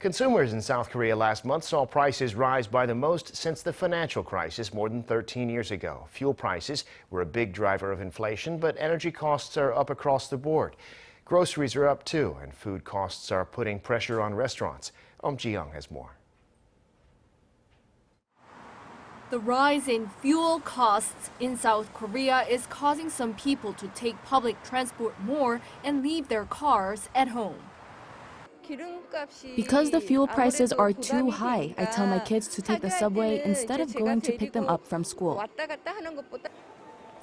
Consumers in South Korea last month saw prices rise by the most since the financial crisis more than 13 years ago. Fuel prices were a big driver of inflation, but energy costs are up across the board. Groceries are up too, and food costs are putting pressure on restaurants. Eum Ji-young has more. The rise in fuel costs in South Korea is causing some people to take public transport more and leave their cars at home. Because the fuel prices are too high, I tell my kids to take the subway instead of going to pick them up from school.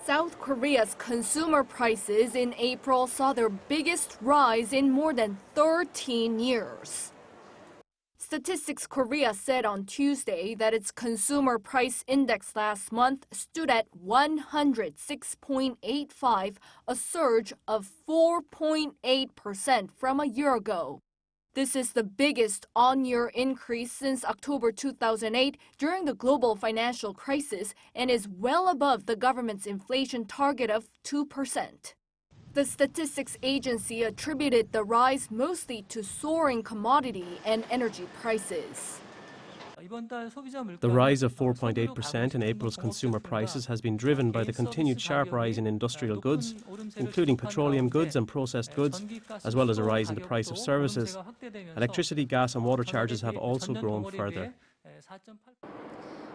South Korea's consumer prices in April saw their biggest rise in more than 13 years. Statistics Korea said on Tuesday that its consumer price index last month stood at 106.85, a surge of 4.8% from a year ago. This is the biggest on-year increase since October 2008 during the global financial crisis and is well above the government's inflation target of 2%. The statistics agency attributed the rise mostly to soaring commodity and energy prices. The rise of 4.8% in April's consumer prices has been driven by the continued sharp rise in industrial goods, including petroleum goods and processed goods, as well as a rise in the price of services. Electricity, gas and water charges have also grown further.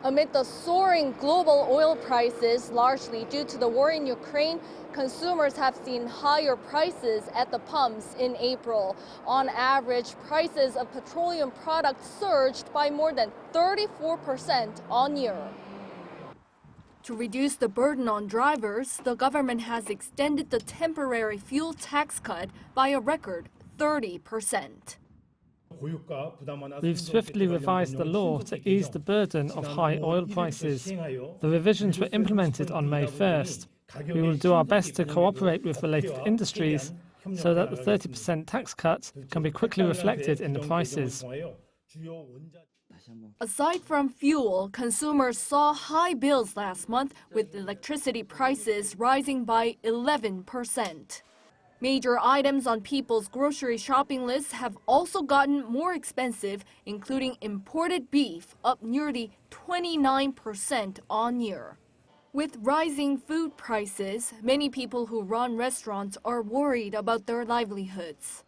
Amid the soaring global oil prices, largely due to the war in Ukraine, consumers have seen higher prices at the pumps in April. On average, prices of petroleum products surged by more than 34% on year. To reduce the burden on drivers, the government has extended the temporary fuel tax cut by a record 30%. We've swiftly revised the law to ease the burden of high oil prices. The revisions were implemented on May 1st. We will do our best to cooperate with related industries so that the 30% tax cut can be quickly reflected in the prices. Aside from fuel, consumers saw high bills last month, with electricity prices rising by 11%. Major items on people's grocery shopping lists have also gotten more expensive, including imported beef, up nearly 29% on year. With rising food prices, many people who run restaurants are worried about their livelihoods.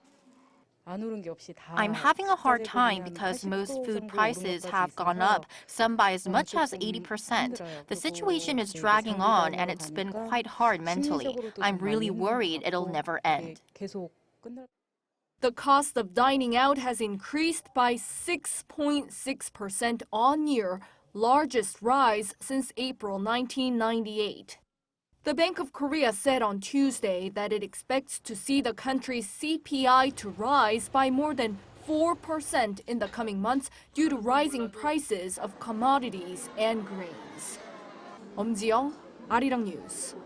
I'm having a hard time because most food prices have gone up, some by as much as 80%. The situation is dragging on and it's been quite hard mentally. I'm really worried it'll never end. The cost of dining out has increased by 6.6% on year, largest rise since April 1998. The Bank of Korea said on Tuesday that it expects to see the country's CPI to rise by more than 4% in the coming months due to rising prices of commodities and grains. Eum Ji-young, Arirang News.